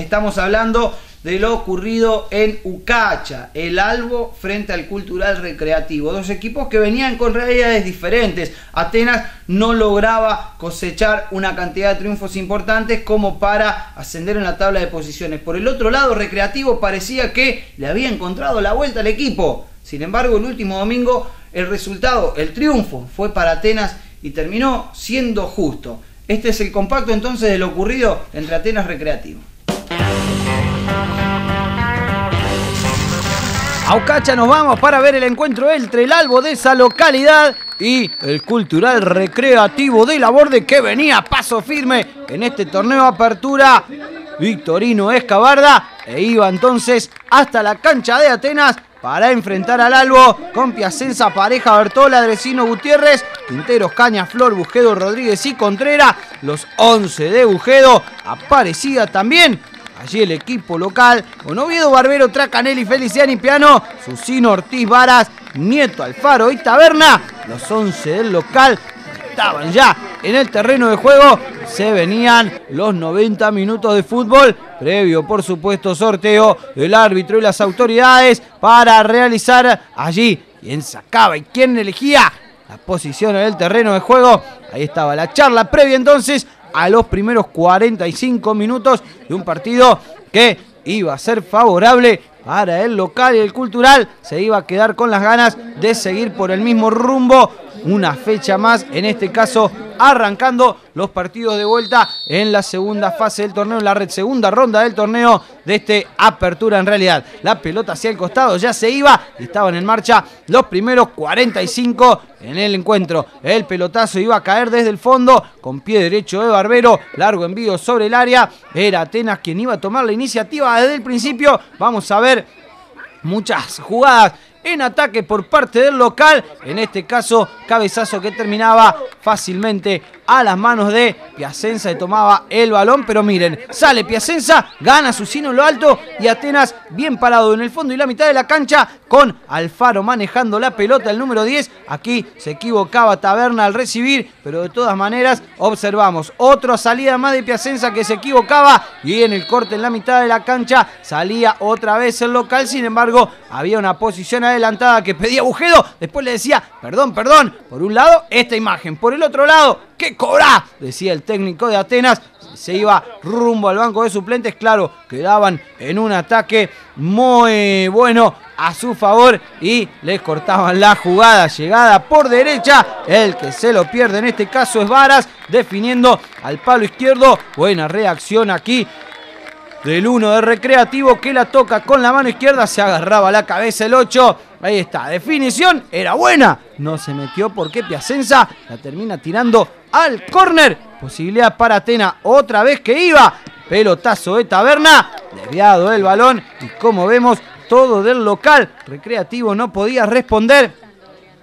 Estamos hablando de lo ocurrido en Ucacha, el Albo frente al Cultural Recreativo. Dos equipos que venían con realidades diferentes. Atenas no lograba cosechar una cantidad de triunfos importantes como para ascender en la tabla de posiciones. Por el otro lado, Recreativo parecía que le había encontrado la vuelta al equipo. Sin embargo, el último domingo el resultado, el triunfo, fue para Atenas y terminó siendo justo. Este es el compacto entonces de lo ocurrido entre Atenas y Recreativo. A Ucacha nos vamos para ver el encuentro entre el Albo de esa localidad y el Cultural Recreativo de Laborde, que venía a paso firme en este torneo de apertura. Victorino Escabarda e iba entonces hasta la cancha de Atenas para enfrentar al Albo con Piacenza, Pareja, Bertola, Dresino, Gutiérrez, Quinteros, Caña, Flor, Bujedo, Rodríguez y Contreras. Los 11 de Bujedo, Aparecida también. Allí el equipo local con Oviedo, Barbero, Tracanelli, Feliciani, Piano, Susino, Ortiz, Varas, Nieto, Alfaro y Taberna. Los 11 del local estaban ya en el terreno de juego. Se venían los 90 minutos de fútbol, previo por supuesto sorteo del árbitro y las autoridades para realizar allí quién sacaba y quién elegía la posición en el terreno de juego. Ahí estaba la charla previa entonces a los primeros 45 minutos de un partido que iba a ser favorable para el local, y el Cultural se iba a quedar con las ganas de seguir por el mismo rumbo. Una fecha más, en este caso arrancando los partidos de vuelta en la segunda fase del torneo, en la segunda ronda del torneo de este apertura en realidad. La pelota hacia el costado ya se iba y estaban en marcha los primeros 45 en el encuentro. El pelotazo iba a caer desde el fondo con pie derecho de Barbero, largo envío sobre el área. Era Atenas quien iba a tomar la iniciativa desde el principio. Vamos a ver muchas jugadas en ataque por parte del local, en este caso cabezazo que terminaba fácilmente a las manos de Piacenza y tomaba el balón, pero miren, sale Piacenza, gana Susino en lo alto y Atenas bien parado en el fondo y la mitad de la cancha con Alfaro manejando la pelota, el número 10. Aquí se equivocaba Taberna al recibir, pero de todas maneras observamos otra salida más de Piacenza que se equivocaba y en el corte en la mitad de la cancha salía otra vez el local. Sin embargo, había una posición adelantada que pedía Bujedo, después le decía perdón, por un lado esta imagen, por el otro lado, ¿qué cobrá?, decía el técnico de Atenas. Se iba rumbo al banco de suplentes, claro, quedaban en un ataque muy bueno a su favor y les cortaban la jugada, llegada por derecha. El que se lo pierde en este caso es Varas, definiendo al palo izquierdo. Buena reacción aquí del 1 de Recreativo, que la toca con la mano izquierda, se agarraba la cabeza el 8. Ahí está, definición, era buena, no se metió porque Piacenza la termina tirando al córner. Posibilidad para Atenas, otra vez que iba, pelotazo de Taberna, desviado el balón y como vemos todo del local. Recreativo no podía responder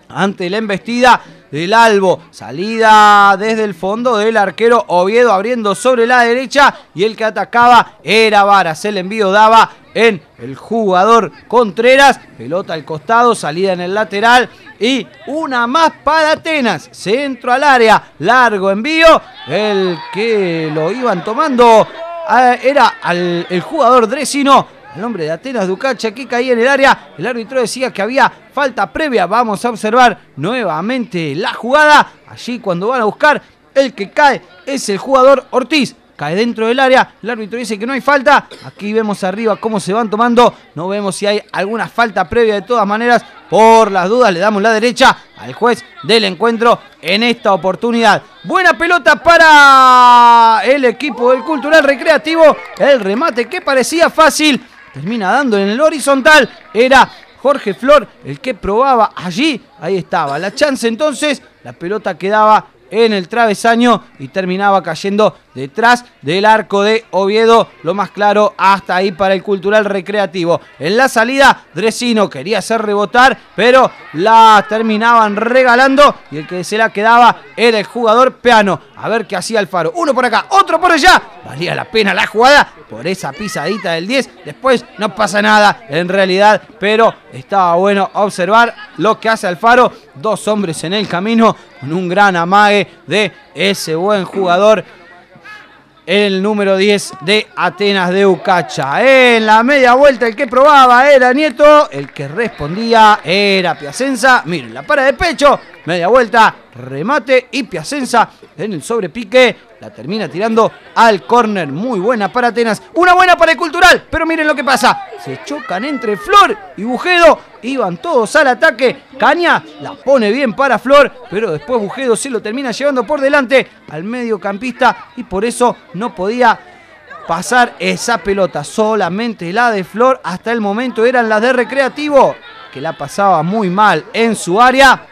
ante la embestida del Albo. Salida desde el fondo del arquero Oviedo abriendo sobre la derecha y el que atacaba era Varas. El envío daba en el jugador Contreras, pelota al costado, salida en el lateral y una más para Atenas, centro al área, largo envío. El que lo iban tomando era el jugador Dresino, el hombre de Atenas de Ucacha, que caía en el área. El árbitro decía que había falta previa. Vamos a observar nuevamente la jugada. Allí cuando van a buscar, el que cae es el jugador Ortiz. Cae dentro del área, el árbitro dice que no hay falta. Aquí vemos arriba cómo se van tomando. No vemos si hay alguna falta previa. De todas maneras, por las dudas, le damos la derecha al juez del encuentro en esta oportunidad. Buena pelota para el equipo del Cultural Recreativo. El remate que parecía fácil termina dando en el horizontal. Era Jorge Flor el que probaba allí. Ahí estaba la chance entonces. La pelota quedaba en el travesaño y terminaba cayendo detrás del arco de Oviedo. Lo más claro hasta ahí para el Cultural Recreativo. En la salida, Dresino quería hacer rebotar, pero la terminaban regalando y el que se la quedaba era el jugador Piano. A ver qué hacía Alfaro. Uno por acá, otro por allá. Valía la pena la jugada por esa pisadita del 10. Después no pasa nada en realidad, pero estaba bueno observar lo que hace Alfaro. Dos hombres en el camino con un gran amague de ese buen jugador el número 10 de Atenas de Ucacha. En la media vuelta el que probaba era Nieto, el que respondía era Piacenza. Miren, la para de pecho, media vuelta, remate y Piacenza en el sobrepique la termina tirando al córner. Muy buena para Atenas, una buena para el Cultural, pero miren lo que pasa. Se chocan entre Flor y Bujedo, iban todos al ataque. Caña la pone bien para Flor, pero después Bujedo se lo termina llevando por delante al mediocampista y por eso no podía pasar esa pelota. Solamente la de Flor hasta el momento eran las de Recreativo, que la pasaba muy mal en su área.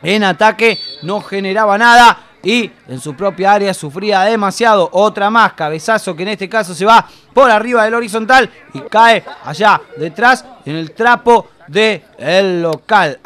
En ataque no generaba nada y en su propia área sufría demasiado. Otra más, cabezazo que en este caso se va por arriba del horizontal y cae allá detrás en el trapo del local.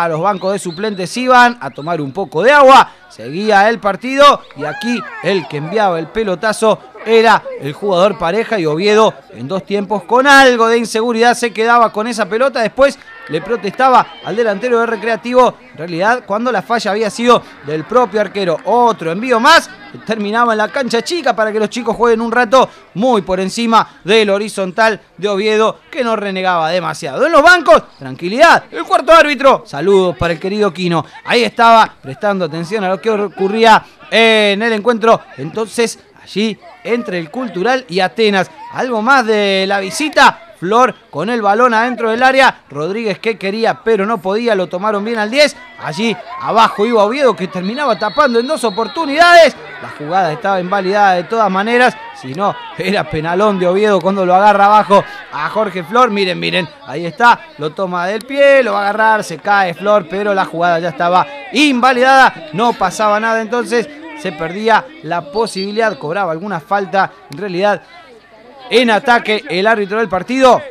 Los bancos de suplentes iban a tomar un poco de agua. Seguía el partido y aquí el que enviaba el pelotazo era el jugador Pareja, y Oviedo en dos tiempos con algo de inseguridad se quedaba con esa pelota. Después le protestaba al delantero de Recreativo, en realidad cuando la falla había sido del propio arquero. Otro envío más que terminaba en la cancha chica para que los chicos jueguen un rato, muy por encima del horizontal de Oviedo, que no renegaba demasiado. En los bancos, tranquilidad, el cuarto árbitro, saludos para el querido Quino, ahí estaba prestando atención a lo que ocurría en el encuentro. Entonces allí entre el Cultural y Atenas, algo más de la visita. Flor con el balón adentro del área, Rodríguez que quería pero no podía, lo tomaron bien al 10, allí abajo iba Oviedo que terminaba tapando en dos oportunidades. La jugada estaba invalidada de todas maneras, si no era penalón de Oviedo cuando lo agarra abajo a Jorge Flor. Miren, ahí está, lo toma del pie, lo va a agarrar, se cae Flor, pero la jugada ya estaba invalidada, no pasaba nada, entonces se perdía la posibilidad, cobraba alguna falta en realidad en ataque el árbitro del partido,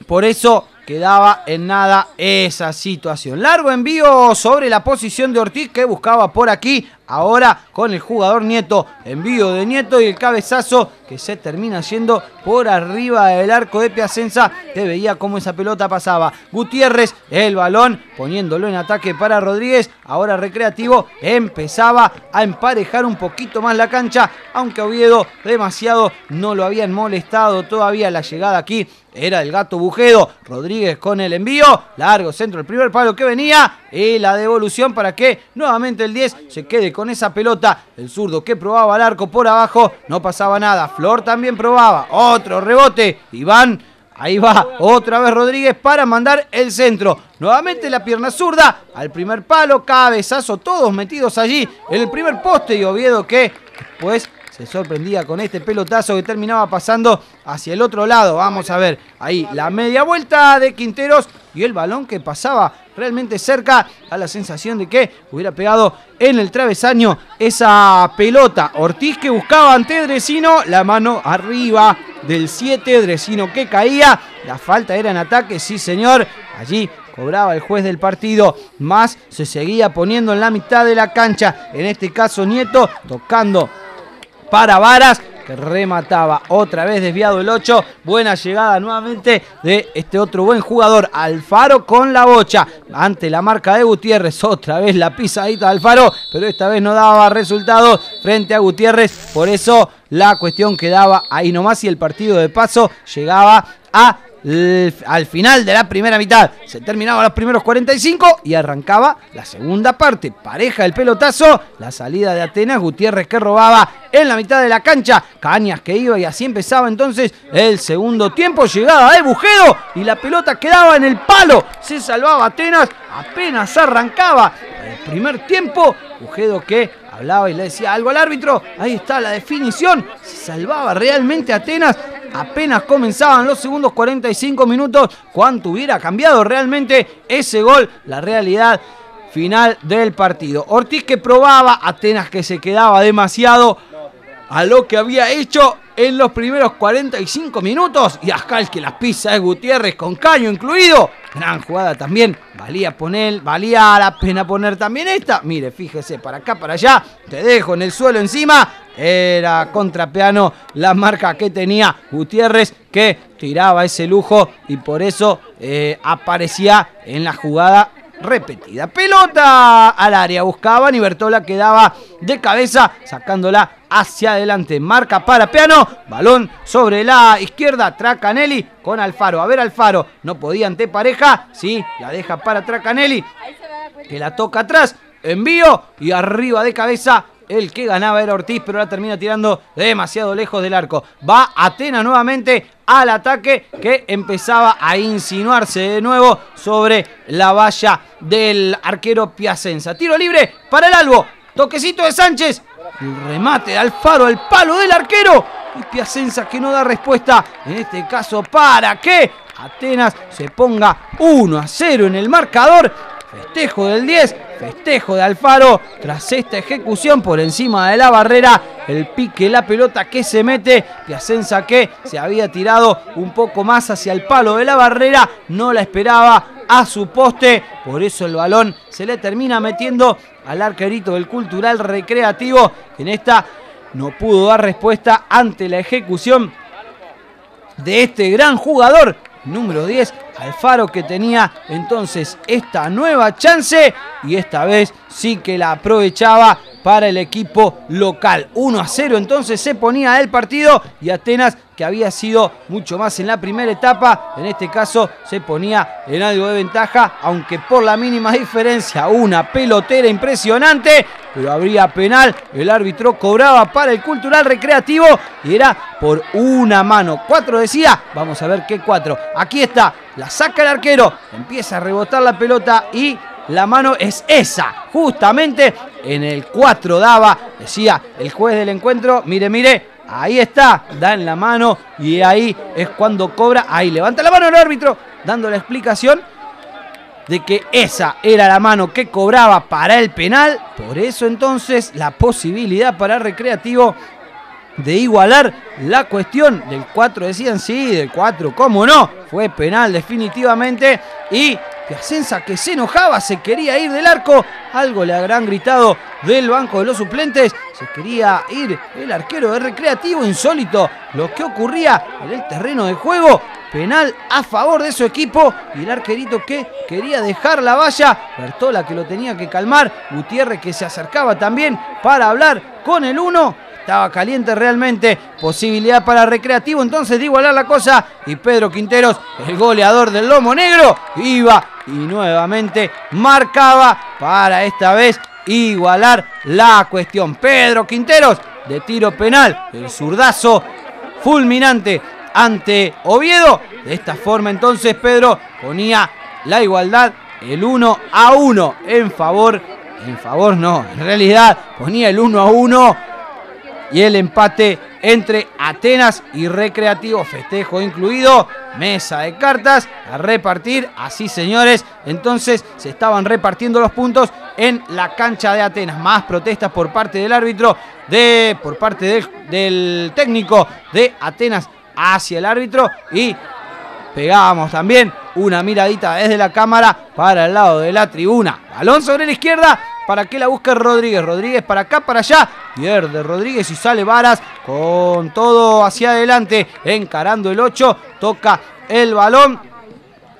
por eso quedaba en nada esa situación. Largo envío sobre la posición de Ortiz que buscaba por aquí, ahora con el jugador Nieto, envío de Nieto y el cabezazo que se termina yendo por arriba del arco de Piacenza, que veía cómo esa pelota pasaba. Gutiérrez, el balón, poniéndolo en ataque para Rodríguez. Ahora Recreativo empezaba a emparejar un poquito más la cancha, aunque Oviedo demasiado no lo habían molestado todavía. La llegada aquí era el Gato Bujedo. Rodríguez con el envío, largo centro, el primer palo que venía y la devolución para que nuevamente el 10 se quede con esa pelota. El zurdo que probaba el arco por abajo, no pasaba nada. Flor también probaba, otro rebote, Iván, ahí va otra vez Rodríguez para mandar el centro. Nuevamente la pierna zurda al primer palo, cabezazo, todos metidos allí en el primer poste, y Oviedo que después se sorprendía con este pelotazo que terminaba pasando hacia el otro lado. Vamos a ver, ahí la media vuelta de Quinteros y el balón que pasaba realmente cerca, a la sensación de que hubiera pegado en el travesaño esa pelota. Ortiz que buscaba ante Dresino, la mano arriba del 7, Dresino que caía, la falta era en ataque, sí señor, allí cobraba el juez del partido, más se seguía poniendo en la mitad de la cancha, en este caso Nieto tocando para Varas, que remataba, otra vez desviado el 8, buena llegada nuevamente de este otro buen jugador, Alfaro con la bocha, ante la marca de Gutiérrez, otra vez la pisadita de Alfaro, pero esta vez no daba resultados frente a Gutiérrez, por eso la cuestión quedaba ahí nomás y el partido de paso llegaba al final de la primera mitad. Se terminaban los primeros 45 y arrancaba la segunda parte. Pareja el pelotazo, la salida de Atenas, Gutiérrez que robaba en la mitad de la cancha, Cañas que iba y así empezaba entonces el segundo tiempo. Llegada de Bujedo y la pelota quedaba en el palo. Se salvaba Atenas, apenas arrancaba el primer tiempo. Bujedo que hablaba y le decía algo al árbitro. Ahí está la definición. Se salvaba realmente Atenas. Apenas comenzaban los segundos 45 minutos. Cuánto hubiera cambiado realmente ese gol, la realidad final del partido. Ortiz que probaba, Atenas que se quedaba demasiado a lo que había hecho en los primeros 45 minutos. Y acá el que las pisa es Gutiérrez con caño incluido. Gran jugada también. Valía la pena poner también esta. Mire, fíjese, para acá, para allá. Te dejo en el suelo encima. Era contrapiano la marca que tenía Gutiérrez, que tiraba ese lujo y por eso aparecía en la jugada repetida. Pelota al área, buscaban y Bertola quedaba de cabeza sacándola hacia adelante. Marca para Peano, balón sobre la izquierda, Tracanelli con Alfaro. A ver, Alfaro, no podía ante pareja, sí, la deja para Tracanelli, que la toca atrás, envío y arriba de cabeza. El que ganaba era Ortiz, pero la termina tirando demasiado lejos del arco. Va Atenas nuevamente al ataque, que empezaba a insinuarse de nuevo sobre la valla del arquero Piacenza. Tiro libre para el Albo. Toquecito de Sánchez. El remate de Alfaro al palo del arquero. Y Piacenza que no da respuesta. En este caso para que Atenas se ponga 1-0 en el marcador. Festejo del 10, festejo de Alfaro tras esta ejecución por encima de la barrera. El pique, la pelota que se mete. Piacenza que se había tirado un poco más hacia el palo de la barrera. No la esperaba a su poste. Por eso el balón se le termina metiendo al arquerito del Cultural Recreativo, que en esta no pudo dar respuesta ante la ejecución de este gran jugador. Número 10, Alfaro, que tenía entonces esta nueva chance y esta vez sí que la aprovechaba para el equipo local. 1-0 entonces se ponía el partido y Atenas, que había sido mucho más en la primera etapa, en este caso se ponía en algo de ventaja, aunque por la mínima diferencia. Una pelotera impresionante, pero habría penal. El árbitro cobraba para el Cultural Recreativo y era por una mano. 4 decía, vamos a ver qué 4. Aquí está, la saca el arquero, empieza a rebotar la pelota y la mano es esa, justamente en el 4 daba, decía el juez del encuentro. Mire, ahí está, da en la mano y ahí es cuando cobra. Ahí levanta la mano el árbitro, dando la explicación de que esa era la mano que cobraba para el penal. Por eso entonces la posibilidad para Recreativo de igualar la cuestión del 4. Decían, sí, del 4, ¿cómo no? Fue penal definitivamente. Y Piacenza, que se enojaba, se quería ir del arco. Algo le habrán gritado del banco de los suplentes. Se quería ir el arquero de Recreativo. Insólito lo que ocurría en el terreno de juego. Penal a favor de su equipo. Y el arquerito que quería dejar la valla. Bertola, que lo tenía que calmar. Gutiérrez, que se acercaba también para hablar con el 1. Estaba caliente realmente. Posibilidad para Recreativo entonces de igualar la cosa. Y Pedro Quinteros, el goleador del Lomo Negro, iba y nuevamente marcaba para esta vez igualar la cuestión. Pedro Quinteros, de tiro penal, el zurdazo fulminante ante Oviedo. De esta forma entonces Pedro ponía la igualdad, el 1-1 en favor no, en realidad ponía el 1-1 y el empate entre Atenas y Recreativo. Festejo incluido, mesa de cartas a repartir. Así, señores, entonces se estaban repartiendo los puntos en la cancha de Atenas. Más protestas por parte del árbitro, por parte del técnico de Atenas hacia el árbitro. Y pegábamos también una miradita desde la cámara para el lado de la tribuna. Balón sobre la izquierda para que la busque Rodríguez. Rodríguez para acá, para allá. Pierde Rodríguez y sale Varas con todo hacia adelante, encarando el 8. Toca el balón.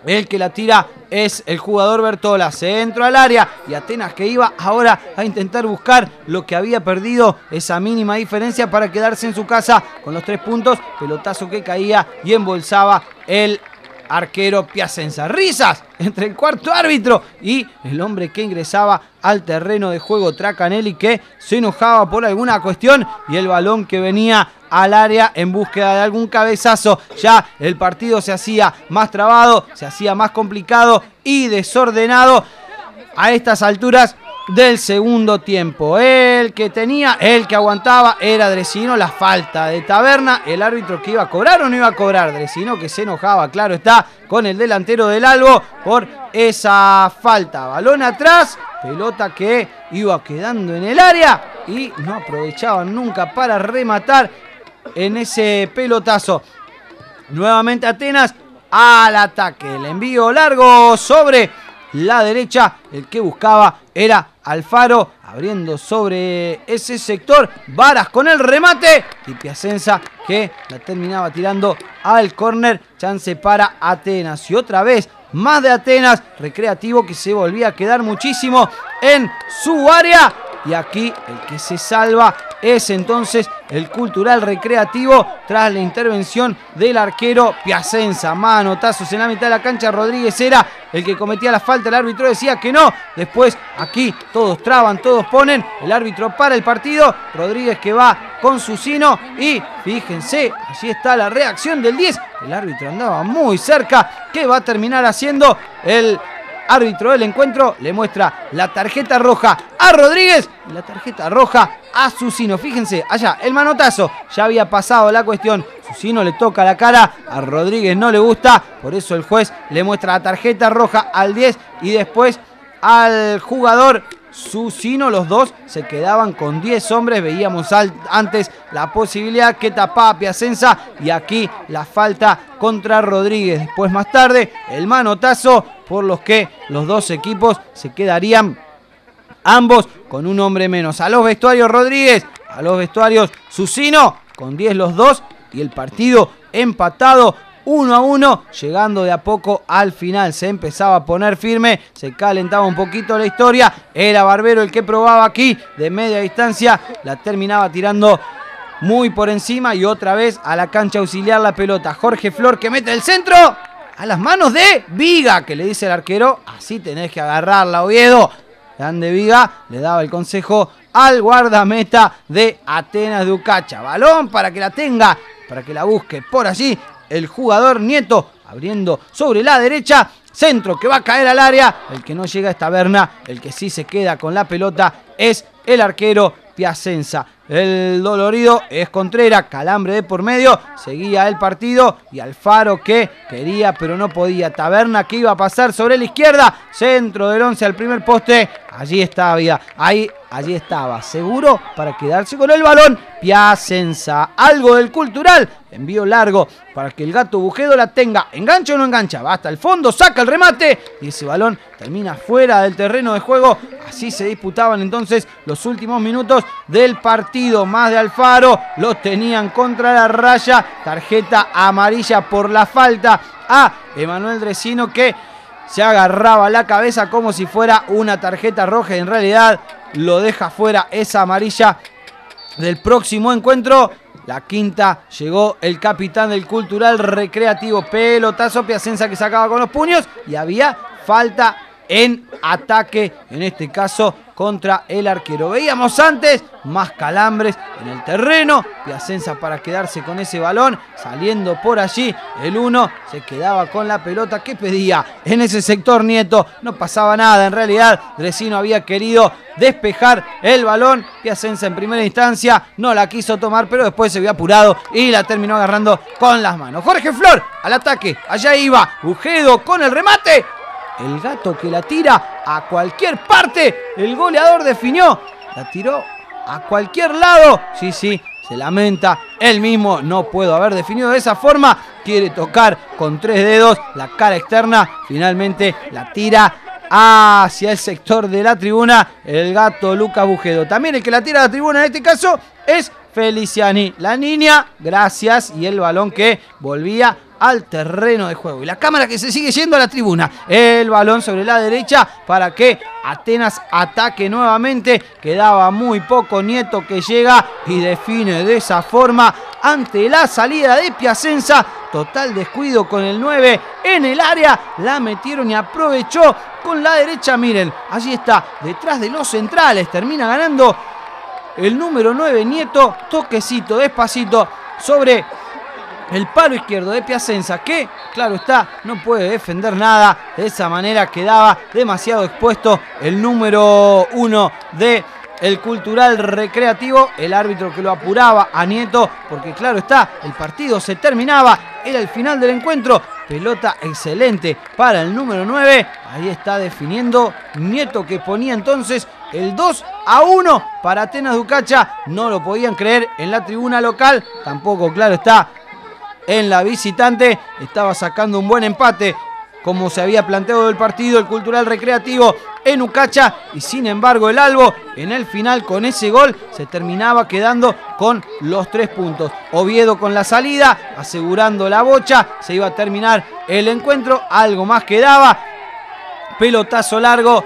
El que la tira es el jugador Bertola. Centro al área y Atenas, que iba ahora a intentar buscar lo que había perdido, esa mínima diferencia para quedarse en su casa con los 3 puntos. Pelotazo que caía y embolsaba el arquero Piacenza. Risas entre el cuarto árbitro y el hombre que ingresaba al terreno de juego, Tracanelli, que se enojaba por alguna cuestión, y el balón que venía al área en búsqueda de algún cabezazo. Ya el partido se hacía más trabado, se hacía más complicado y desordenado a estas alturas del segundo tiempo. El que aguantaba era Dresino. La falta de Taberna, el árbitro que iba a cobrar o no iba a cobrar. Dresino, que se enojaba, claro está, con el delantero del Albo por esa falta. Balón atrás, pelota que iba quedando en el área y no aprovechaban nunca para rematar en ese pelotazo. Nuevamente Atenas al ataque. El envío largo sobre la derecha. El que buscaba era Alfaro, abriendo sobre ese sector. Varas con el remate y Piacenza, que la terminaba tirando al córner. Chance para Atenas. Y otra vez más de Atenas. Recreativo que se volvía a quedar muchísimo en su área. Y aquí el que se salva es entonces el Cultural Recreativo tras la intervención del arquero Piacenza. Manotazos en la mitad de la cancha. Rodríguez era el que cometía la falta. El árbitro decía que no. Después aquí todos traban, todos ponen. El árbitro para el partido. Rodríguez que va con Susino. Y fíjense, allí está la reacción del 10. El árbitro andaba muy cerca. ¿Qué va a terminar haciendo el árbitro del encuentro? Le muestra la tarjeta roja a Rodríguez y la tarjeta roja a Susino. Fíjense, allá el manotazo, ya había pasado la cuestión. Susino le toca la cara, a Rodríguez no le gusta, por eso el juez le muestra la tarjeta roja al 10 y después al jugador Susino. Los dos se quedaban con 10 hombres. Veíamos antes la posibilidad que tapaba Piacenza y aquí la falta contra Rodríguez. Después más tarde el manotazo, por los que los dos equipos se quedarían ambos con un hombre menos. A los vestuarios Rodríguez, a los vestuarios Susino, con 10 los dos y el partido empatado 1-1, llegando de a poco al final. Se empezaba a poner firme, se calentaba un poquito la historia. Era Barbero el que probaba aquí de media distancia, la terminaba tirando muy por encima y otra vez a la cancha auxiliar la pelota. Jorge Flor que mete el centro a las manos de Viga, que le dice el arquero, así tenés que agarrarla, Oviedo. Grande Viga le daba el consejo al guardameta de Atenas de Ucacha. Balón para que la tenga, para que la busque por allí el jugador Nieto, abriendo sobre la derecha. Centro que va a caer al área. El que no llega es Taberna. El que sí se queda con la pelota es el arquero Piacenza. El dolorido es Contreras, calambre de por medio. Seguía el partido y Alfaro que quería pero no podía. Taberna que iba a pasar sobre la izquierda. Centro del 11 al primer poste. Allí estaba, allí estaba, seguro para quedarse con el balón. Piacenza, algo del Cultural. Envío largo para que el Gato Bujedo la tenga. ¿Engancha o no engancha? Va hasta el fondo, saca el remate y ese balón termina fuera del terreno de juego. Así se disputaban entonces los últimos minutos del partido. Más de Alfaro, lo tenían contra la raya. Tarjeta amarilla por la falta a Emanuel Dresino, que se agarraba la cabeza como si fuera una tarjeta roja. En realidad lo deja fuera esa amarilla del próximo encuentro. La quinta llegó el capitán del Cultural Recreativo. Pelotazo Piacenza que sacaba con los puños y había falta en ataque, en este caso contra el arquero. Veíamos antes más calambres en el terreno. Piacenza para quedarse con ese balón, saliendo por allí. El 1 se quedaba con la pelota que pedía en ese sector Nieto. No pasaba nada, en realidad Dresino había querido despejar el balón. Piacenza en primera instancia no la quiso tomar, pero después se vio apurado y la terminó agarrando con las manos. Jorge Flor al ataque, allá iba Bujedo con el remate. El Gato que la tira a cualquier parte. El goleador definió. La tiró a cualquier lado. Sí, se lamenta. Él mismo, no puedo haber definido de esa forma. Quiere tocar con 3 dedos la cara externa. Finalmente la tira hacia el sector de la tribuna. El Gato Lucas Bujedo. También el que la tira a la tribuna en este caso es Feliciani. La niña, gracias. Y el balón que volvía al terreno de juego. Y la cámara que se sigue yendo a la tribuna. El balón sobre la derecha para que Atenas ataque nuevamente. Quedaba muy poco. Nieto que llega y define de esa forma ante la salida de Piacenza. Total descuido con el 9 en el área. La metieron y aprovechó con la derecha. Miren, allí está, detrás de los centrales. Termina ganando el número 9 Nieto. Toquecito, despacito sobre el palo izquierdo de Piacenza, que, claro está, no puede defender nada. De esa manera quedaba demasiado expuesto el número 1 de el Cultural Recreativo. El árbitro que lo apuraba a Nieto, porque claro está, el partido se terminaba. Era el final del encuentro. Pelota excelente para el número 9. Ahí está definiendo Nieto, que ponía entonces el 2-1 para Atenas de Ucacha. No lo podían creer en la tribuna local. Tampoco, claro está, en la visitante. Estaba sacando un buen empate, como se había planteado el partido el Cultural Recreativo en Ucacha y sin embargo el Albo en el final con ese gol se terminaba quedando con los 3 puntos. Oviedo con la salida, asegurando la bocha, se iba a terminar el encuentro, algo más quedaba, pelotazo largo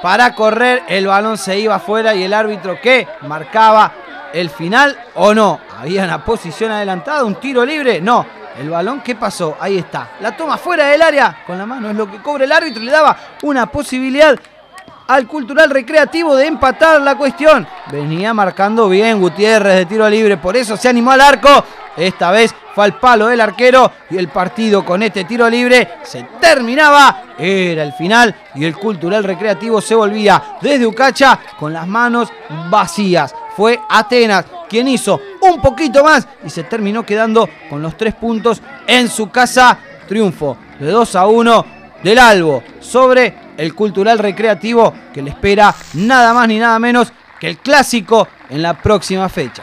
para correr, el balón se iba afuera y el árbitro que marcaba el final o no, había una posición adelantada, un tiro libre, no, el balón, ¿qué pasó? Ahí está, la toma fuera del área, con la mano es lo que cobra el árbitro, le daba una posibilidad al Cultural Recreativo de empatar la cuestión. Venía marcando bien Gutiérrez de tiro libre, por eso se animó al arco. Esta vez fue al palo del arquero y el partido con este tiro libre se terminaba. Era el final y el Cultural Recreativo se volvía desde Ucacha con las manos vacías. Fue Atenas quien hizo un poquito más y se terminó quedando con los 3 puntos en su casa. Triunfo de 2-1 del Albo sobre el Cultural Recreativo, que le espera nada más ni nada menos que el clásico en la próxima fecha.